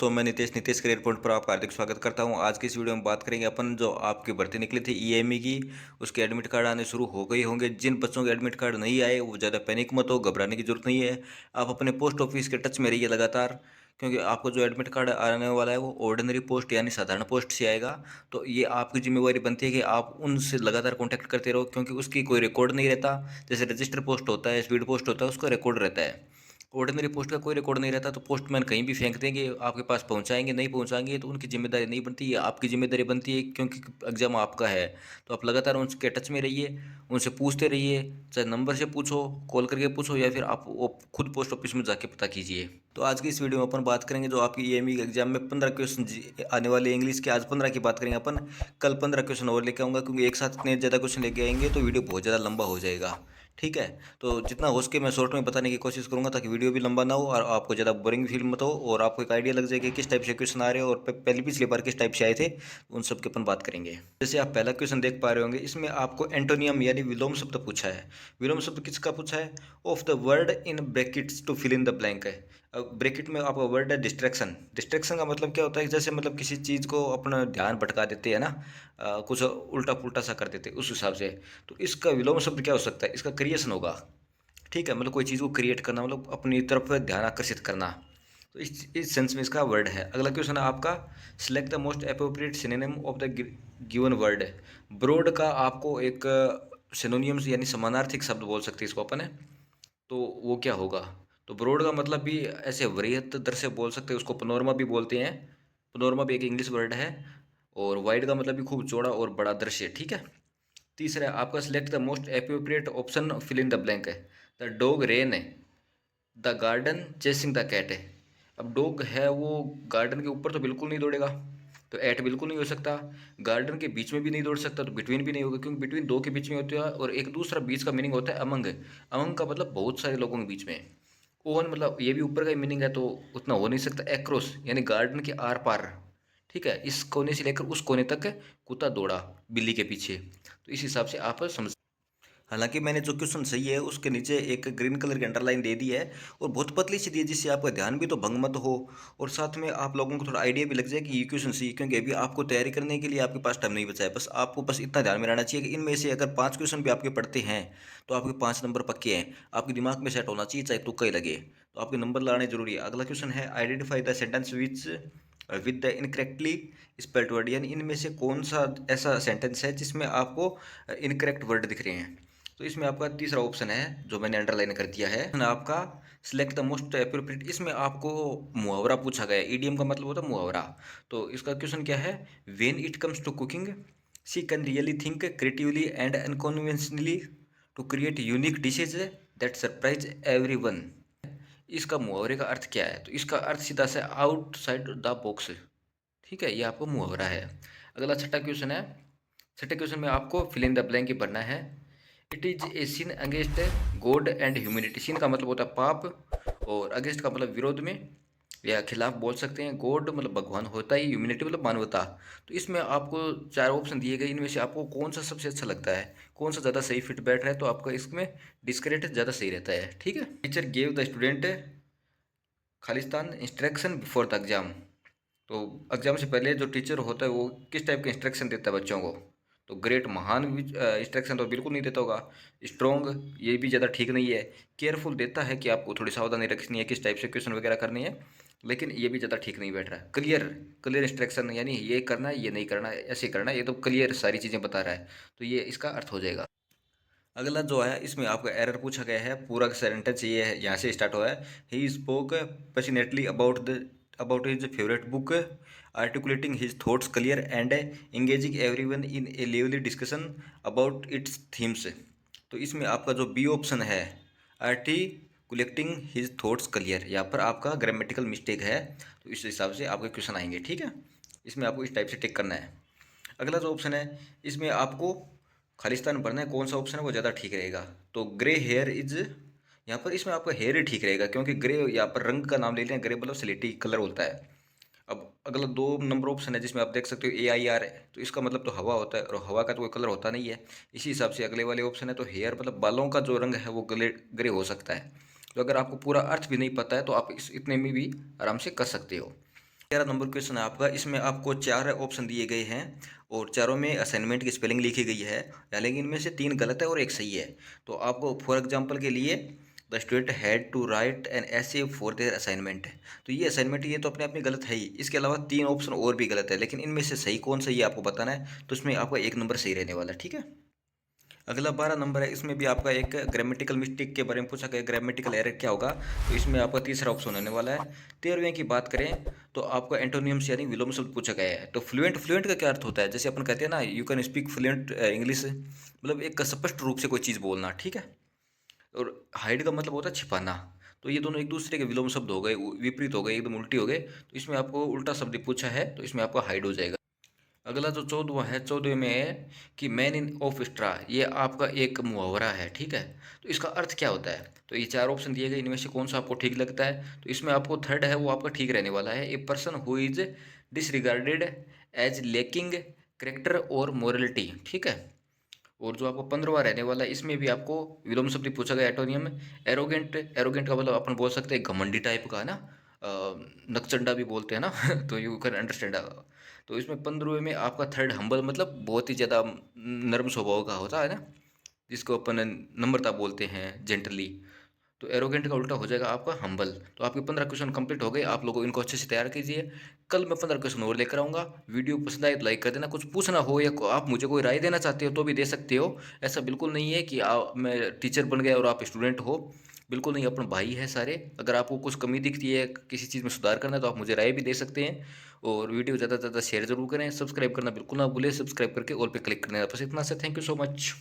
दोस्तों, मैं Nitish career point पर आपका हार्दिक स्वागत करता हूं। आज की इस वीडियो में बात करेंगे अपन जो आपकी भर्ती निकली थी ईएमई की, उसके एडमिट कार्ड आने शुरू हो गए होंगे। जिन बच्चों के एडमिट कार्ड नहीं आए वो ज़्यादा पैनिक मत हो, घबराने की जरूरत नहीं है। आप अपने पोस्ट ऑफिस के टच में रहिए लगातार, क्योंकि आपको जो एडमिट कार्ड आने वाला है वो ऑर्डिनरी पोस्ट यानी साधारण पोस्ट से आएगा। तो ये आपकी जिम्मेवारी बनती है कि आप उनसे लगातार कॉन्टैक्ट करते रहो, क्योंकि उसकी कोई रिकॉर्ड नहीं रहता। जैसे रजिस्टर पोस्ट होता है, स्पीड पोस्ट होता है, उसका रिकॉर्ड रहता है। ऑर्डिनरी पोस्ट का कोई रिकॉर्ड नहीं रहता, तो पोस्टमैन कहीं भी फेंक देंगे, आपके पास पहुंचाएंगे, नहीं पहुंचाएंगे तो उनकी जिम्मेदारी नहीं बनती, ये आपकी जिम्मेदारी बनती है, क्योंकि एग्जाम आपका है। तो आप लगातार उनके टच में रहिए, उनसे पूछते रहिए, चाहे नंबर से पूछो, कॉल करके पूछो, या फिर आप वो खुद पोस्ट ऑफिस में जाके पता कीजिए। तो आज की इस वीडियो में अपन बात करेंगे जो आपकी ईएमई एग्जाम में 15 क्वेश्चन आने वाले इंग्लिश के। आज 15 की बात करेंगे अपन, कल 15 क्वेश्चन और लेके आऊँगा, क्योंकि एक साथ इतने ज़्यादा क्वेश्चन लेके आएंगे तो वीडियो बहुत ज़्यादा लंबा हो जाएगा। ठीक है, तो जितना हो सके मैं शॉर्ट में बताने की कोशिश करूंगा, ताकि वीडियो भी लंबा ना हो और आपको ज़्यादा बोरिंग फील मत हो, और आपको एक आइडिया लग जाए कि किस टाइप से क्वेश्चन आ रहे हो और पहले पिछली बार किस टाइप से आए थे। उन सब के अपन बात करेंगे। जैसे आप पहला क्वेश्चन देख पा रहे होंगे, इसमें आपको एंटोनियम यानी विलोम शब्द पूछा है। विलोम शब्द किसका पूछा है? Of the word in brackets to fill in the blank है। अब ब्रैकेट में आपका वर्ड है डिस्ट्रैक्शन। डिस्ट्रैक्शन का मतलब क्या होता है? जैसे मतलब किसी चीज़ को अपना ध्यान भटका देते हैं ना, कुछ उल्टा पुल्टा सा कर देते हैं, उस हिसाब से। तो इसका विलोम शब्द क्या हो सकता है? इसका क्रिएशन होगा। ठीक है, मतलब कोई चीज़ को क्रिएट करना, मतलब अपनी तरफ ध्यान आकर्षित करना। तो इस सेंस में इसका वर्ड है। अगला क्वेश्चन है आपका, select the most appropriate synonym of the given word. Broad का आपको एक सिनोनियम्स यानी समानार्थिक शब्द बोल सकते हैं इसको अपन है। तो वो क्या होगा? तो ब्रॉड का मतलब भी ऐसे वृहत दर से बोल सकते हैं, उसको पनोरमा भी बोलते हैं। पनोरमा भी एक इंग्लिश वर्ड है। और वाइड का मतलब भी खूब चौड़ा और बड़ा दृश्य। ठीक है। तीसरा है आपका, select the most appropriate option fill in the blank है। द डॉग रेन है, the garden chasing the cat है। अब डॉग है वो गार्डन के ऊपर तो बिल्कुल नहीं दौड़ेगा, तो एट बिल्कुल नहीं हो सकता। गार्डन के बीच में भी नहीं दौड़ सकता, तो बिटवीन भी नहीं होगा, क्योंकि बिटवीन दो के बीच में होता है। और एक दूसरा बीच का मीनिंग होता है अमंग। अमंग का मतलब बहुत सारे लोगों के बीच में। ओवन मतलब ये भी ऊपर का ही मीनिंग है, तो उतना हो नहीं सकता। एक्रोस यानी गार्डन के आर पार। ठीक है, इस कोने से लेकर उस कोने तक कुत्ता दौड़ा बिल्ली के पीछे। तो इस हिसाब से आप समझ। हालांकि मैंने जो क्वेश्चन सही है उसके नीचे एक ग्रीन कलर की अंडरलाइन दे दी है, और बहुत पतली सी दी है, जिससे आपका ध्यान भी तो भंग मत हो, और साथ में आप लोगों को थोड़ा आइडिया भी लग जाए कि ये क्वेश्चन सही है। क्योंकि अभी आपको तैयारी करने के लिए आपके पास टाइम नहीं बचा है। बस आपको बस इतना ध्यान में रहना चाहिए कि इनमें से अगर 5 क्वेश्चन भी आपके पढ़ते हैं तो आपके 5 नंबर पक्के हैं। आपके दिमाग में सेट होना चाहिए, चाहे तुक्का ही लगे, तो आपके नंबर लाने जरूरी है। अगला क्वेश्चन है, identify the sentence which with the incorrectly spelled word, यानी इनमें से कौन सा ऐसा सेंटेंस है जिसमें आपको इनकरेक्ट वर्ड दिख रहे हैं। तो इसमें आपका तीसरा ऑप्शन है जो मैंने अंडरलाइन कर दिया है आपका, सिलेक्ट द मोस्ट अप्रोप्रिएट। इसमें आपको मुहावरा पूछा गया है। ईडीएम का मतलब होता है मुहावरा। तो इसका क्वेश्चन क्या है? When it comes to cooking she can really think creatively and unconventionally to create unique dishes that surprise everyone. इसका मुहावरे का अर्थ क्या है? तो इसका अर्थ सीधा से आउटसाइड द बॉक्स। ठीक है, ये आपको मुहावरा है। अगला छठा क्वेश्चन है। छठे क्वेश्चन में आपको फिल इन द ब्लैंक ही भरना है। It is a sin against God and humanity. Sin का मतलब होता है पाप, और अगेंस्ट का मतलब विरोध में या खिलाफ बोल सकते हैं। गॉड मतलब भगवान होता ही, ह्यूमैनिटी मतलब मानवता। तो इसमें आपको 4 ऑप्शन दिए गए, इनमें से आपको कौन सा सबसे अच्छा लगता है, कौन सा ज़्यादा सही फिट बैठ रहा है, तो आपका इसमें डिस्क्रेट ज़्यादा सही रहता है। ठीक है। Teacher gave the student Khalistan instruction before the exam. तो एग्जाम से पहले जो टीचर होता है वो किस टाइप के इंस्ट्रक्शन देता है बच्चों को? तो ग्रेट महान इंस्ट्रक्शन तो बिल्कुल नहीं देता होगा। स्ट्रॉन्ग ये भी ज़्यादा ठीक नहीं है। केयरफुल देता है कि आपको थोड़ी सावधानी रखनी है, किस टाइप से क्वेश्चन वगैरह करनी है, लेकिन ये भी ज़्यादा ठीक नहीं बैठ रहा है। क्लियर, क्लियर इंस्ट्रक्शन यानी ये करना है, ये नहीं करना है, ऐसे करना है, ये तो क्लियर सारी चीज़ें बता रहा है, तो ये इसका अर्थ हो जाएगा। अगला जो है इसमें आपका एरर पूछा गया है। पूरा सेंटेंस ये है, यहाँ से स्टार्ट हुआ है। He spoke passionately about his favourite book, articulating his thoughts clear and engaging everyone in A lively discussion about it's themes. तो इसमें आपका जो बी ऑप्शन है, आर्टिकुलेटिंग हिज थॉट्स क्लियर, यहाँ पर आपका ग्रामेटिकल मिस्टेक है, तो इस हिसाब से आपके क्वेश्चन आएंगे। ठीक है, इसमें आपको इस टाइप से टिक करना है। अगला जो ऑप्शन है इसमें आपको खालिस्तान भरना है, कौन सा ऑप्शन है वो ज़्यादा ठीक रहेगा? तो ग्रे हेयर इज, यहाँ पर इसमें आपका हेयर ही ठीक रहेगा, क्योंकि ग्रे यहाँ पर रंग का नाम ले लें, ग्रे मतलब स्लेटी कलर होता है। अब अगला 2 नंबर ऑप्शन है जिसमें आप देख सकते हो AIR है, तो इसका मतलब तो हवा होता है, और हवा का तो कोई कलर होता नहीं है। इसी हिसाब से अगले वाले ऑप्शन है, तो हेयर मतलब बालों का जो रंग है वो ग्रे ग्रे हो सकता है। तो अगर आपको पूरा अर्थ भी नहीं पता है तो आप इस इतने में भी आराम से कर सकते हो। 13 नंबर क्वेश्चन है आपका। इसमें आपको 4 ऑप्शन दिए गए हैं और चारों में असाइनमेंट की स्पेलिंग लिखी गई है, हालांकि इनमें से 3 गलत है और एक सही है। तो आपको फॉर एग्जांपल के लिए the student had to write an essay for their assignment है, तो ये असाइनमेंट ये तो अपने आप में गलत है ही। इसके अलावा 3 ऑप्शन और भी गलत है, लेकिन इनमें से सही कौन सा ये आपको बताना है। तो इसमें आपका 1 नंबर सही रहने वाला है, ठीक है। अगला 12 नंबर है। इसमें भी आपका एक ग्रामेटिकल मिस्टेक के बारे में पूछा गया, ग्रामेटिकल एरर क्या होगा। तो इसमें आपका तीसरा ऑप्शन होने वाला है। 13वें की बात करें तो आपका एंटोनियम्स यानी विलोम शब्द पूछा गया है। तो फ्लुएंट, फ्लुएंट का क्या अर्थ होता है, जैसे अपन कहते हैं ना you can speak fluent English, मतलब एक स्पष्ट रूप से कोई चीज़ बोलना, ठीक है। और हाइड का मतलब होता है छिपाना। तो ये दोनों एक दूसरे के विलोम शब्द हो गए, विपरीत हो गए, एकदम उल्टी हो गए। तो इसमें आपको उल्टा शब्द पूछा है, तो इसमें आपका हाइड हो जाएगा। अगला जो 14वां है, 14वें में है कि मैन इन ऑफ स्ट्रा, ये आपका एक मुहावरा है, ठीक है। तो इसका अर्थ क्या होता है। तो ये 4 ऑप्शन दिए गए, इनमें से कौन सा आपको ठीक लगता है। तो इसमें आपको थर्ड है वो आपका ठीक रहने वाला है। A person who is disregarded as lacking character और मोरलिटी, ठीक है। और जो आपको 15वां रहने वाला है, इसमें भी आपको विलोम शब्द पूछा गया एटोनियम में। एरोगेंट, एरोगेंट का मतलब अपन बोल सकते हैं घमंडी टाइप का है ना, नकचंडा भी बोलते हैं ना तो यू कैन अंडरस्टैंड। तो इसमें 15वें में आपका थर्ड हम्बल, मतलब बहुत ही ज़्यादा नर्म स्वभाव का होता है ना, जिसको अपन नम्रता बोलते हैं, जेंटली। तो एरोगेंट का उल्टा हो जाएगा आपका हम्बल। तो आपके 15 क्वेश्चन कंप्लीट हो गए। आप लोगों इनको अच्छे से तैयार कीजिए। कल मैं 15 क्वेश्चन और लेकर आऊँगा। वीडियो पसंद आए तो लाइक कर देना। कुछ पूछना हो या आप मुझे कोई राय देना चाहते हो तो भी दे सकते हो। ऐसा बिल्कुल नहीं है कि मैं टीचर बन गया और आप स्टूडेंट हो, बिल्कुल नहीं, अपन भाई है सारे। अगर आपको कुछ कमी दिखती है, किसी चीज़ में सुधार करना है, तो आप मुझे राय भी दे सकते हैं। और वीडियो ज़्यादा से ज़्यादा शेयर जरूर करें। सब्सक्राइब करना बिल्कुल ना भूलें, सब्सक्राइब करके ऑल पे क्लिक करना। बस इतना से, थैंक यू सो मच।